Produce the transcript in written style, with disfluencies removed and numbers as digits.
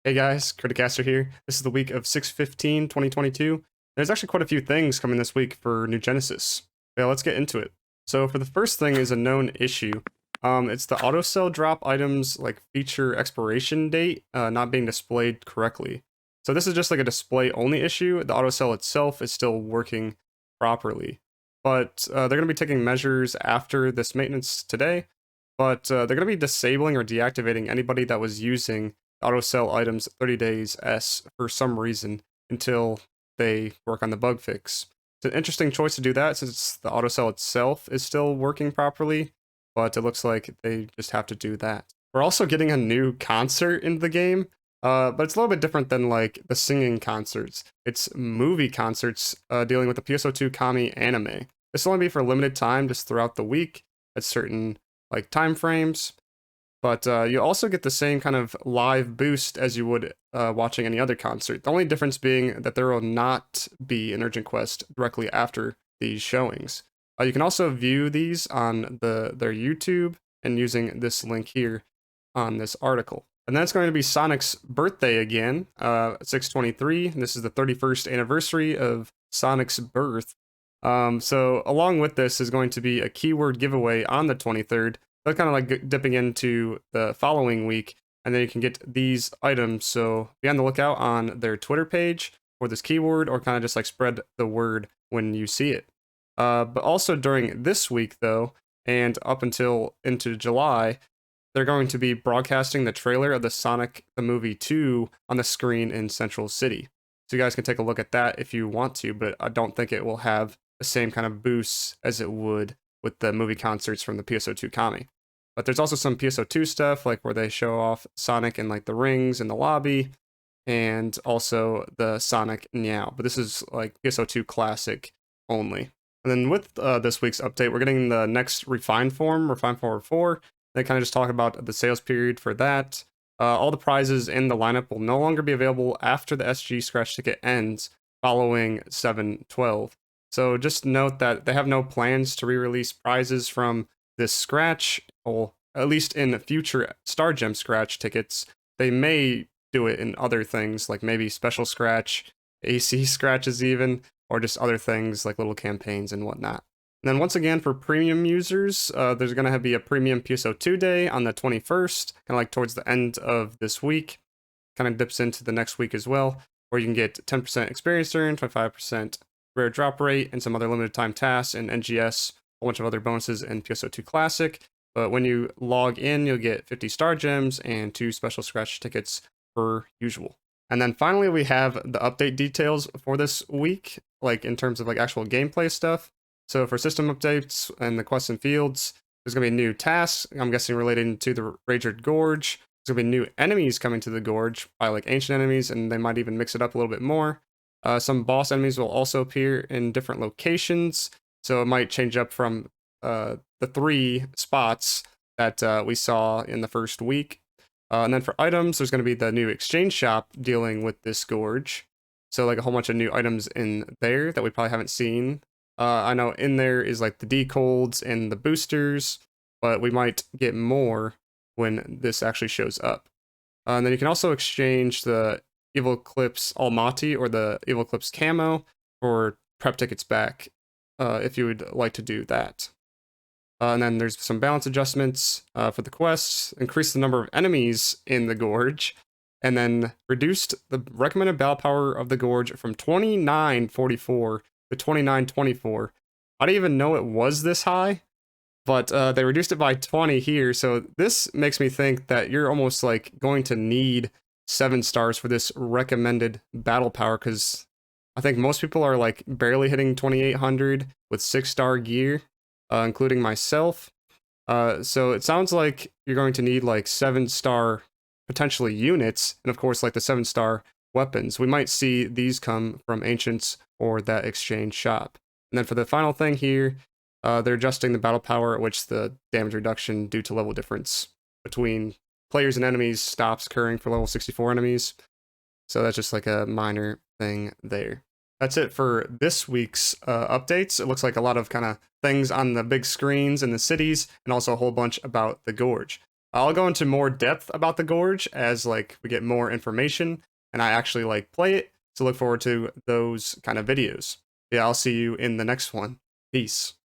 Hey guys, Criticaster here. This is the week of 6/15/2022. There's actually quite a few things coming this week for New Genesis. Yeah, let's get into it. So for the first thing is a known issue. It's the autosell drop items like feature expiration date not being displayed correctly. So this is just like a display only issue. The autosell itself is still working properly. But they're going to be taking measures after this maintenance today. But they're going to be disabling or deactivating anybody that was using auto sell items 30 days S for some reason until they work on the bug fix. It's an interesting choice to do that since the auto sell itself is still working properly, but it looks like they just have to do that. We're also getting a new concert in the game, but it's a little bit different than like the singing concerts. It's movie concerts dealing with the PSO2 Kami anime. This will only be for a limited time just throughout the week at certain like time frames. But you also get the same kind of live boost as you would watching any other concert. The only difference being that there will not be an urgent quest directly after these showings. You can also view these on their YouTube and using this link here on this article. And then it's going to be Sonic's birthday again, 6/23. This is the 31st anniversary of Sonic's birth. So along with this is going to be a keyword giveaway on the 23rd. That's kind of like dipping into the following week, and then you can get these items. So be on the lookout on their Twitter page for this keyword, or kind of just like spread the word when you see it. But also during this week, though, and up until into July, they're going to be broadcasting the trailer of the Sonic the Movie 2 on the screen in Central City. So you guys can take a look at that if you want to, but I don't think it will have the same kind of boosts as it would with the movie concerts from the PSO2 Kami. But there's also some PSO2 stuff, like where they show off Sonic and like the rings in the lobby, and also the Sonic Meow. But this is like PSO2 Classic only. And then with this week's update, we're getting the next Refine Form 4. They kind of just talk about the sales period for that. All the prizes in the lineup will no longer be available after the SG Scratch ticket ends following 7/12. So just note that they have no plans to re-release prizes from this Scratch, or at least in future Star Gem Scratch tickets. They may do it in other things, like maybe Special Scratch, AC Scratches even, or just other things like little campaigns and whatnot. And then once again, for premium users, there's going to be a premium PSO2 day on the 21st, kind of like towards the end of this week. Kind of dips into the next week as well, where you can get 10% experience earned, 25% rare drop rate, and some other limited time tasks in NGS, a whole bunch of other bonuses in PSO2 Classic. But when you log in, you'll get 50 Star Gems and 2 Special Scratch tickets per usual. And then finally, we have the update details for this week, like in terms of like actual gameplay stuff. So for system updates and the quests and fields, there's going to be new tasks, I'm guessing relating to the Rayjord Gorge. There's going to be new enemies coming to the gorge, probably like ancient enemies, and they might even mix it up a little bit more. Some boss enemies will also appear in different locations, so it might change up from the 3 spots that we saw in the first week. And then for items, there's going to be the new exchange shop dealing with this gorge. So like a whole bunch of new items in there that we probably haven't seen. I know in there is like the decolds and the boosters, but we might get more when this actually shows up. And then you can also exchange the Evil Eclipse Almaty or the Evil Eclipse Camo for prep tickets back if you would like to do that. And then there's some balance adjustments for the quests, increase the number of enemies in the gorge, and then reduced the recommended battle power of the gorge from 2944 to 2924. I didn't even know it was this high, but they reduced it by 20 here, so this makes me think that you're almost like going to need 7 stars for this recommended battle power, because I think most people are like barely hitting 2800 with 6-star gear, including myself. So it sounds like you're going to need like 7-star potentially units, and of course like the 7-star weapons. We might see these come from Ancients or that exchange shop. And then for the final thing here, they're adjusting the battle power at which the damage reduction due to level difference between players and enemies stops occurring for level 64 enemies. So that's just like a minor thing there. That's it for this week's updates. It looks like a lot of kind of things on the big screens in the cities, and also a whole bunch about the gorge. I'll go into more depth about the Gorge as like we get more information and I actually like play it. So look forward to those kind of videos. Yeah, I'll see you in the next one. Peace.